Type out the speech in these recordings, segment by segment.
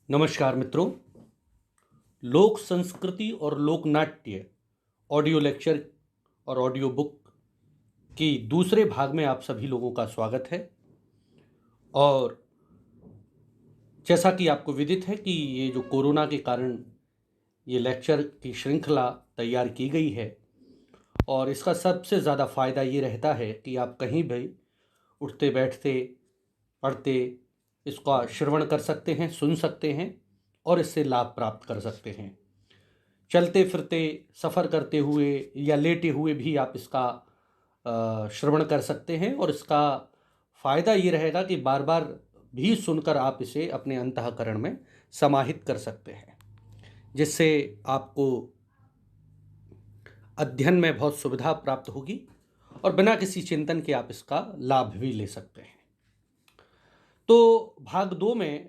नमस्कार मित्रों। लोक संस्कृति और लोक नाट्य ऑडियो लेक्चर और ऑडियो बुक की दूसरे भाग में आप सभी लोगों का स्वागत है। और जैसा कि आपको विदित है कि ये जो कोरोना के कारण ये लेक्चर की श्रृंखला तैयार की गई है और इसका सबसे ज़्यादा फ़ायदा ये रहता है कि आप कहीं भी उठते बैठते पढ़ते इसका श्रवण कर सकते हैं, सुन सकते हैं और इससे लाभ प्राप्त कर सकते हैं। चलते फिरते सफ़र करते हुए या लेटे हुए भी आप इसका श्रवण कर सकते हैं और इसका फ़ायदा ये रहेगा कि बार बार भी सुनकर आप इसे अपने अंतःकरण में समाहित कर सकते हैं, जिससे आपको अध्ययन में बहुत सुविधा प्राप्त होगी और बिना किसी चिंतन के आप इसका लाभ भी ले सकते हैं। तो भाग 2 में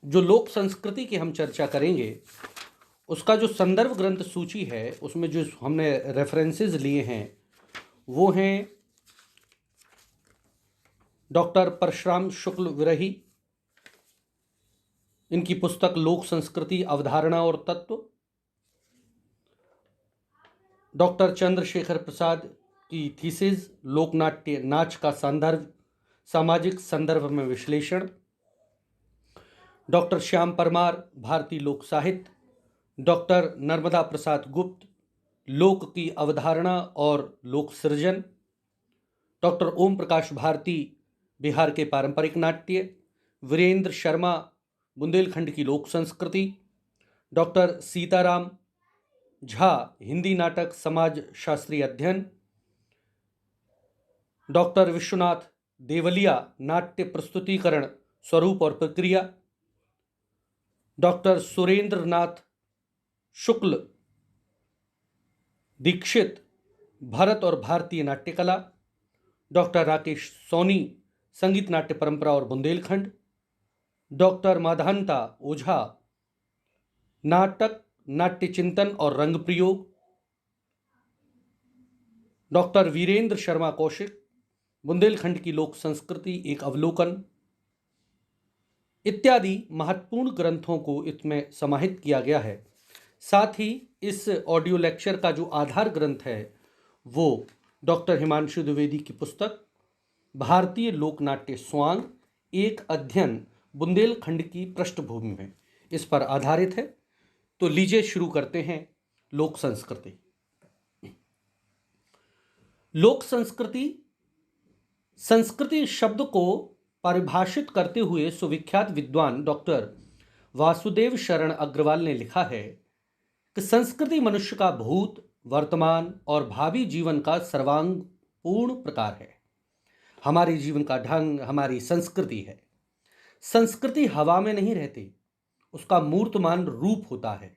जो लोक संस्कृति की हम चर्चा करेंगे, उसका जो संदर्भ ग्रंथ सूची है उसमें जो हमने रेफरेंसेस लिए हैं वो हैं डॉक्टर परशुराम शुक्ल विरही, इनकी पुस्तक लोक संस्कृति अवधारणा और तत्व, डॉक्टर चंद्रशेखर प्रसाद की थीसिस लोकनाट्य नाच का संदर्भ सामाजिक संदर्भ में विश्लेषण, डॉक्टर श्याम परमार भारतीय लोक साहित्य, डॉक्टर नर्मदा प्रसाद गुप्त लोक की अवधारणा और लोक सृजन, डॉक्टर ओम प्रकाश भारती बिहार के पारंपरिक नाट्य, वीरेंद्र शर्मा बुंदेलखंड की लोक संस्कृति, डॉक्टर सीताराम झा हिंदी नाटक समाज शास्त्रीय अध्ययन, डॉक्टर विश्वनाथ देवलिया नाट्य प्रस्तुतिकरण स्वरूप और प्रक्रिया, डॉक्टर सुरेंद्र नाथ शुक्ल दीक्षित भारत और भारतीय नाट्य कला, डॉक्टर राकेश सोनी संगीत नाट्य परंपरा और बुंदेलखंड, डॉक्टर माधानता ओझा नाटक नाट्य चिंतन और रंग प्रयोग, डॉक्टर वीरेंद्र शर्मा कौशिक बुंदेलखंड की लोक संस्कृति एक अवलोकन इत्यादि महत्वपूर्ण ग्रंथों को इसमें समाहित किया गया है। साथ ही इस ऑडियो लेक्चर का जो आधार ग्रंथ है वो डॉक्टर हिमांशु द्विवेदी की पुस्तक भारतीय लोकनाट्य स्वांग एक अध्ययन बुंदेलखंड की पृष्ठभूमि में इस पर आधारित है। तो लीजिए शुरू करते हैं। लोक संस्कृति। लोक संस्कृति संस्कृति शब्द को परिभाषित करते हुए सुविख्यात विद्वान डॉक्टर वासुदेव शरण अग्रवाल ने लिखा है कि संस्कृति मनुष्य का भूत वर्तमान और भावी जीवन का सर्वांगपूर्ण प्रकार है। हमारे जीवन का ढंग हमारी संस्कृति है। संस्कृति हवा में नहीं रहती, उसका मूर्तमान रूप होता है।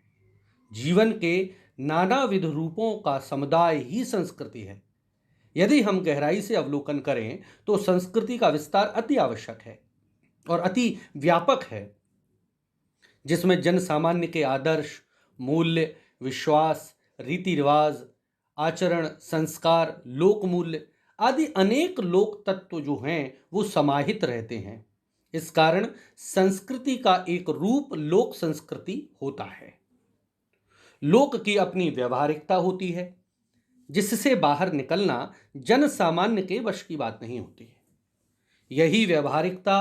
जीवन के नानाविध रूपों का समुदाय ही संस्कृति है। यदि हम गहराई से अवलोकन करें तो संस्कृति का विस्तार अति आवश्यक है और अति व्यापक है, जिसमें जन सामान्य के आदर्श मूल्य विश्वास रीति रिवाज आचरण संस्कार लोक मूल्य आदि अनेक लोक तत्व जो हैं वो समाहित रहते हैं। इस कारण संस्कृति का एक रूप लोक संस्कृति होता है। लोक की अपनी व्यवहारिकता होती है, जिससे बाहर निकलना जन सामान्य के वश की बात नहीं होती है। यही व्यवहारिकता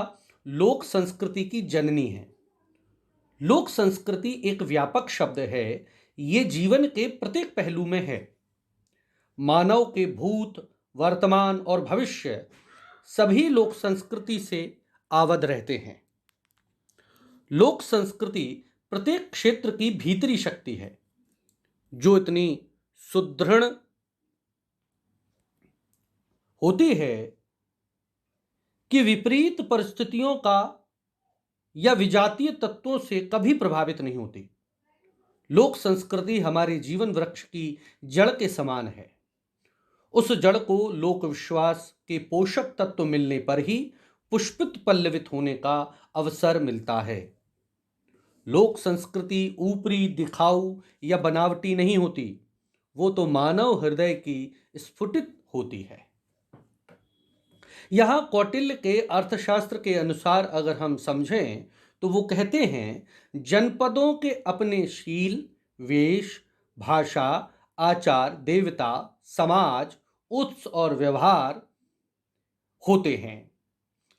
लोक संस्कृति की जननी है। लोक संस्कृति एक व्यापक शब्द है। ये जीवन के प्रत्येक पहलू में है। मानव के भूत वर्तमान और भविष्य सभी लोक संस्कृति से आवद्ध रहते हैं। लोक संस्कृति प्रत्येक क्षेत्र की भीतरी शक्ति है, जो इतनी सुदृढ़ होती है कि विपरीत परिस्थितियों का या विजातीय तत्वों से कभी प्रभावित नहीं होती। लोक संस्कृति हमारे जीवन वृक्ष की जड़ के समान है। उस जड़ को लोक विश्वास के पोषक तत्व मिलने पर ही पुष्पित पल्लवित होने का अवसर मिलता है। लोक संस्कृति ऊपरी दिखाऊ या बनावटी नहीं होती, वो तो मानव हृदय की स्फुटित होती है। यहाँ कौटिल्य के अर्थशास्त्र के अनुसार अगर हम समझें तो वो कहते हैं जनपदों के अपने शील, वेश, भाषा, आचार, देवता, समाज, उत्स और व्यवहार होते हैं।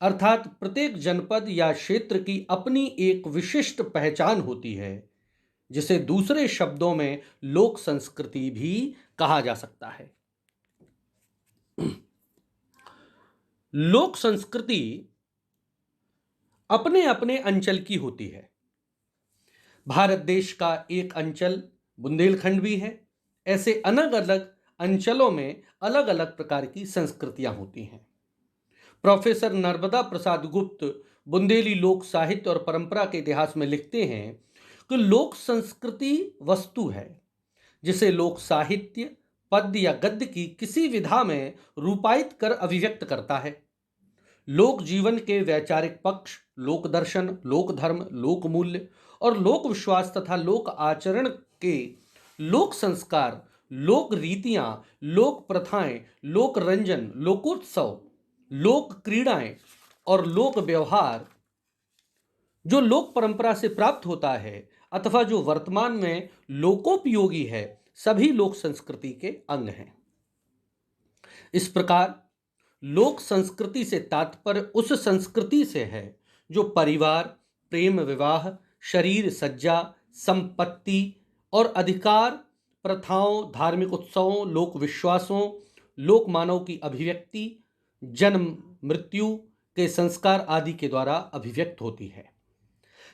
अर्थात प्रत्येक जनपद या क्षेत्र की अपनी एक विशिष्ट पहचान होती है, जिसे दूसरे शब्दों में लोक संस्कृति भी कहा जा सकता है। लोक संस्कृति अपने अपने अंचल की होती है। भारत देश का एक अंचल बुंदेलखंड भी है। ऐसे अलग अलग अंचलों में अलग अलग प्रकार की संस्कृतियां होती हैं। प्रोफेसर नर्मदा प्रसाद गुप्त बुंदेली लोक साहित्य और परंपरा के इतिहास में लिखते हैं कि लोक संस्कृति वस्तु है जिसे लोक साहित्य पद्य या गद्य की किसी विधा में रूपायित कर अभिव्यक्त करता है। लोक जीवन के वैचारिक पक्ष, लोक दर्शन, लोक धर्म, लोक मूल्य और लोक विश्वास तथा लोक आचरण के लोक संस्कार, लोक रीतियां, लोक प्रथाएं, लोक रंजन, लोकोत्सव, लोक क्रीड़ाएं और लोक व्यवहार जो लोक परंपरा से प्राप्त होता है अथवा जो वर्तमान में लोकोपयोगी है, सभी लोक संस्कृति के अंग हैं। इस प्रकार लोक संस्कृति से तात्पर्य उस संस्कृति से है जो परिवार, प्रेम विवाह, शरीर सज्जा, संपत्ति और अधिकार, प्रथाओं, धार्मिक उत्सवों, लोक विश्वासों, लोक मानव की अभिव्यक्ति, जन्म मृत्यु के संस्कार आदि के द्वारा अभिव्यक्त होती है।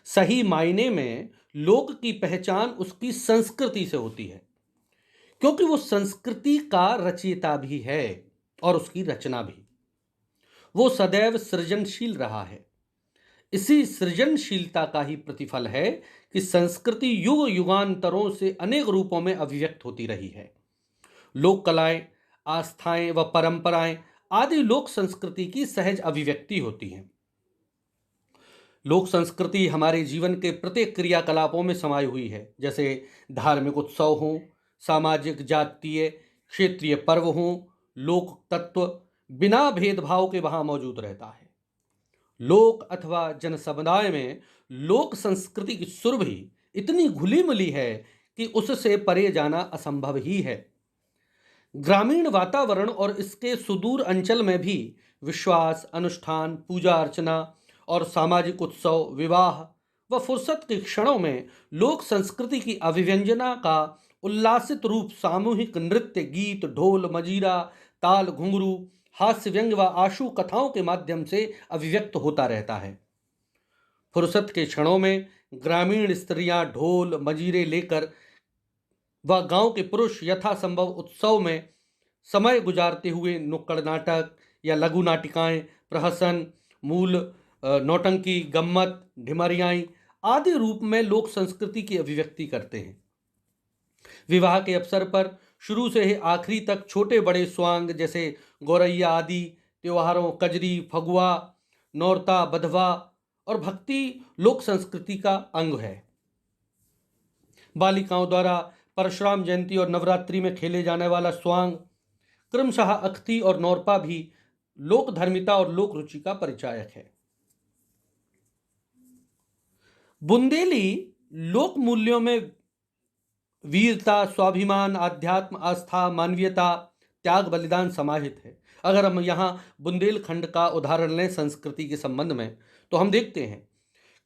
सही मायने में लोक की पहचान उसकी संस्कृति से होती है, क्योंकि वो संस्कृति का रचयिता भी है और उसकी रचना भी। वो सदैव सृजनशील रहा है। इसी सृजनशीलता का ही प्रतिफल है कि संस्कृति युग युगांतरों से अनेक रूपों में अभिव्यक्त होती रही है। लोक कलाएं, आस्थाएं व परंपराएं आदि लोक संस्कृति की सहज अभिव्यक्ति होती हैं। लोक संस्कृति हमारे जीवन के प्रत्येक क्रियाकलापों में समाई हुई है, जैसे धार्मिक उत्सव हों, सामाजिक जातीय क्षेत्रीय पर्व हों, लोक तत्व बिना भेदभाव के वहां मौजूद रहता है। लोक अथवा जन समुदाय में लोक संस्कृति की सुर भी इतनी घुली मिली है कि उससे परे जाना असंभव ही है। ग्रामीण वातावरण और इसके सुदूर अंचल में भी विश्वास, अनुष्ठान, पूजा अर्चना और सामाजिक उत्सव, विवाह व फुर्सत के क्षणों में लोक संस्कृति की अभिव्यंजना का उल्लासित रूप सामूहिक नृत्य, गीत, ढोल, मजीरा, ताल, घुंघरू, हास्य व्यंग्य व आशु कथाओं के माध्यम से अभिव्यक्त होता रहता है। फुर्सत के क्षणों में ग्रामीण स्त्रियां ढोल मजीरे लेकर व गांव के पुरुष यथासंभव उत्सव में समय गुजारते हुए नुक्कड़ नाटक या लघु नाटिकाएं, प्रहसन, मूल नौटंकी, गम्मत, ढिमरियाई आदि रूप में लोक संस्कृति की अभिव्यक्ति करते हैं। विवाह के अवसर पर शुरू से ही आखिरी तक छोटे बड़े स्वांग जैसे गौरैया आदि त्योहारों, कजरी, फगुआ, नौरता, बधवा और भक्ति लोक संस्कृति का अंग है। बालिकाओं द्वारा परशुराम जयंती और नवरात्रि में खेले जाने वाला स्वांग, क्रमशः अख्ती और नौरपा भी लोक धर्मिता और लोक रुचि का परिचायक है। बुंदेली लोक मूल्यों में वीरता, स्वाभिमान, आध्यात्म, आस्था, मानवीयता, त्याग, बलिदान समाहित है। अगर हम यहाँ बुंदेलखंड का उदाहरण लें संस्कृति के संबंध में, तो हम देखते हैं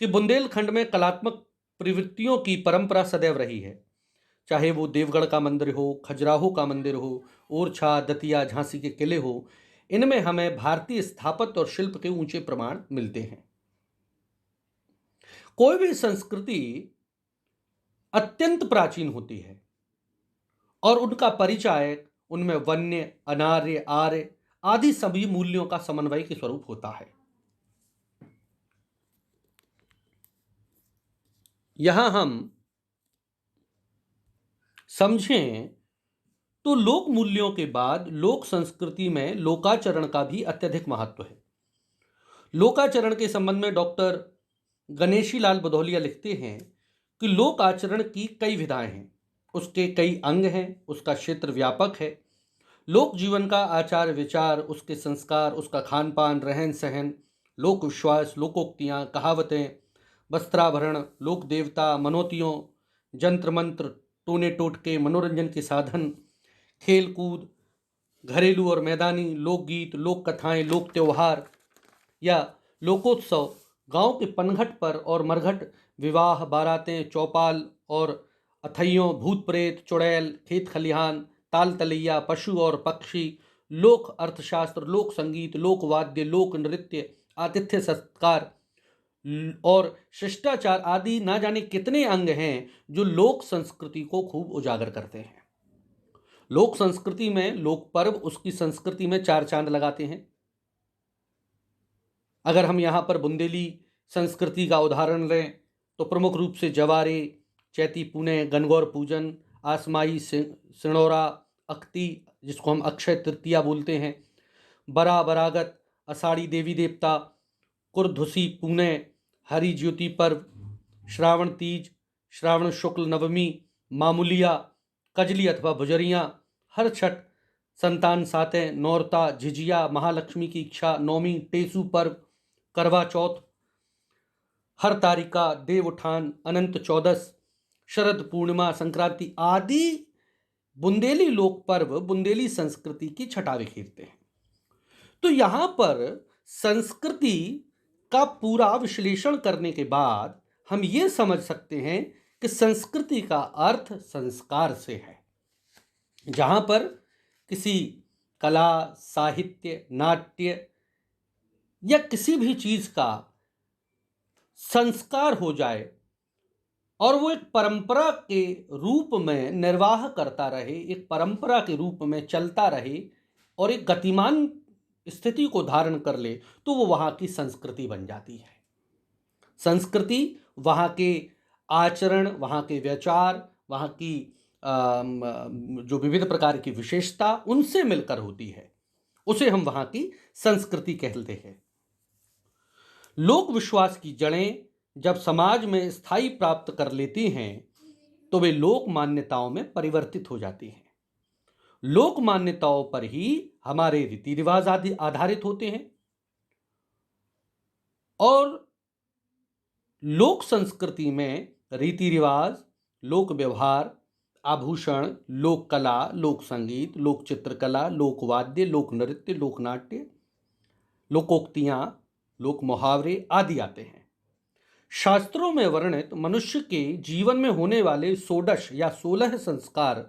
कि बुंदेलखंड में कलात्मक प्रवृत्तियों की परंपरा सदैव रही है। चाहे वो देवगढ़ का मंदिर हो, खजुराहो का मंदिर हो, ओरछा, दतिया, झांसी के किले हो, इनमें हमें भारतीय स्थापत्य और शिल्प के ऊंचे प्रमाण मिलते हैं। कोई भी संस्कृति अत्यंत प्राचीन होती है और उनका परिचय उनमें वन्य, अनार्य, आर्य आदि सभी मूल्यों का समन्वय के स्वरूप होता है। यहां हम समझें तो लोक मूल्यों के बाद लोक संस्कृति में लोकाचरण का भी अत्यधिक महत्व है। लोकाचरण के संबंध में डॉक्टर गणेशी लाल भदौलिया लिखते हैं कि लोक आचरण की कई विधाएं हैं, उसके कई अंग हैं, उसका क्षेत्र व्यापक है। लोक जीवन का आचार विचार, उसके संस्कार, उसका खान पान, रहन सहन, लोक विश्वास, लोकोक्तियाँ, कहावतें, वस्त्राभरण, लोक देवता, मनोतियों, जंत्र मंत्र, टोने टोटके, मनोरंजन के साधन, खेल कूद, घरेलू और मैदानी, लोकगीत, लोक कथाएं, लोक त्योहार या लोकोत्सव, गांव के पनघट पर और मरघट, विवाह, बारातें, चौपाल और अथैयों, भूत प्रेत, चुड़ैल, खेत खलिहान, ताल तलैया, पशु और पक्षी, लोक अर्थशास्त्र, लोक संगीत, लोक वाद्य, लोक नृत्य, आतिथ्य सत्कार और शिष्टाचार आदि ना जाने कितने अंग हैं जो लोक संस्कृति को खूब उजागर करते हैं। लोक संस्कृति में लोक पर्व उसकी संस्कृति में चार चांद लगाते हैं। अगर हम यहाँ पर बुंदेली संस्कृति का उदाहरण लें तो प्रमुख रूप से जवारे, चैती पुने, गणगौर पूजन, आसमाई सिणोरा, अख्ती जिसको हम अक्षय तृतीया बोलते हैं, बरा बरागत, आषाढ़ी देवी देवता, कुर्धुसी पुने, हरि ज्योति पर्व, श्रावण तीज, श्रावण शुक्ल नवमी, मामूलिया, कजली अथवा बुजरियाँ, हर छठ, संतान सातें, नौरता, झिझिया, महालक्ष्मी की इच्छा, नौमी, टेसू पर्व, करवा चौथ, हर तारिका, देव उठान, अनंत चौदस, शरद पूर्णिमा, संक्रांति आदि बुंदेली लोक पर्व बुंदेली संस्कृति की छटा बिखेरते हैं। तो यहाँ पर संस्कृति का पूरा विश्लेषण करने के बाद हम ये समझ सकते हैं कि संस्कृति का अर्थ संस्कार से है। जहाँ पर किसी कला, साहित्य, नाट्य या किसी भी चीज का संस्कार हो जाए और वो एक परंपरा के रूप में निर्वाह करता रहे, एक परंपरा के रूप में चलता रहे और एक गतिमान स्थिति को धारण कर ले, तो वो वहाँ की संस्कृति बन जाती है। संस्कृति वहाँ के आचरण, वहाँ के विचार, वहाँ की जो विविध प्रकार की विशेषता उनसे मिलकर होती है, उसे हम वहाँ की संस्कृति कहते हैं। लोक विश्वास की जड़ें जब समाज में स्थायी प्राप्त कर लेती हैं तो वे लोक मान्यताओं में परिवर्तित हो जाती हैं। लोक मान्यताओं पर ही हमारे रीति रिवाज आदि आधारित होते हैं और लोक संस्कृति में रीति रिवाज, लोक व्यवहार, आभूषण, लोक कला, लोक संगीत, लोक चित्रकला, लोक वाद्य, लोक नृत्य, लोक नाट्य, लोकोक्तियां, लोक मुहावरे आदि आते हैं। शास्त्रों में वर्णित मनुष्य के जीवन में होने वाले 16 या 16 संस्कार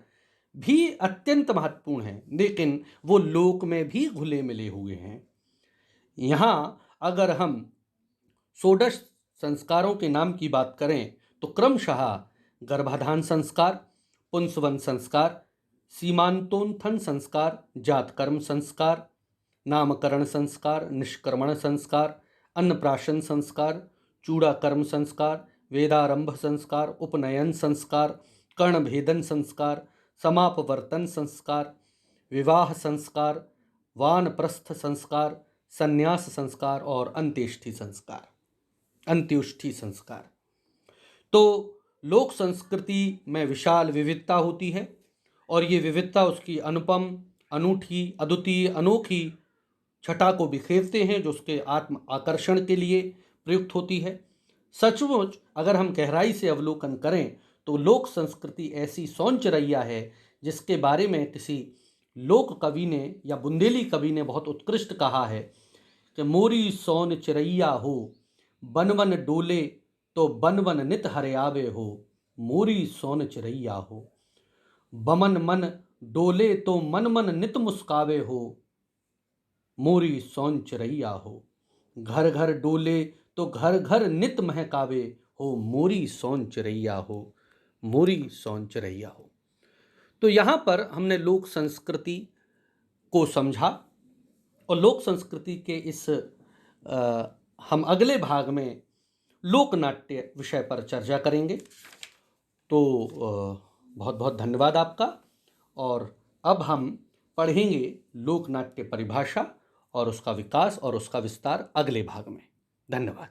भी अत्यंत महत्वपूर्ण हैं, लेकिन वो लोक में भी घुले मिले हुए हैं। यहाँ अगर हम 16 संस्कारों के नाम की बात करें तो क्रमशः गर्भाधान संस्कार, पुंसवन संस्कार, सीमांतोत्थन संस्कार, जातकर्म संस्कार, नामकरण संस्कार, निष्कर्मण संस्कार, अन्नप्राशन संस्कार, चूड़ाकर्म संस्कार, वेदारंभ संस्कार, उपनयन संस्कार, कर्णभेदन संस्कार, समापवर्तन संस्कार, विवाह संस्कार, वानप्रस्थ संस्कार, संन्यास संस्कार और अंत्येष्टि संस्कार। तो लोक संस्कृति में विशाल विविधता होती है और ये विविधता उसकी अनुपम, अनूठी, अद्वितीय, अनोखी छटा को बिखेरते हैं जो उसके आत्म आकर्षण के लिए प्रयुक्त होती है। सचमुच अगर हम गहराई से अवलोकन करें तो लोक संस्कृति ऐसी सौंचरैया है जिसके बारे में किसी लोक कवि ने या बुंदेली कवि ने बहुत उत्कृष्ट कहा है कि मोरी सौन चिरैया हो, बन बन डोले तो बन बन नित हरियावे हो, मोरी सौन चिरैया हो, बमन मन डोले तो मन मन नित मुस्कावे हो, मोरी सौन चिरैया हो, घर घर डोले तो घर घर नित महकावे हो, मोरी सौन चिरैया हो, मोरी सौन चिरैया हो। तो यहाँ पर हमने लोक संस्कृति को समझा और लोक संस्कृति के इस हम अगले भाग में लोक नाट्य विषय पर चर्चा करेंगे। तो बहुत बहुत धन्यवाद आपका। और अब हम पढ़ेंगे लोक नाट्य परिभाषा और उसका विकास और उसका विस्तार अगले भाग में। धन्यवाद।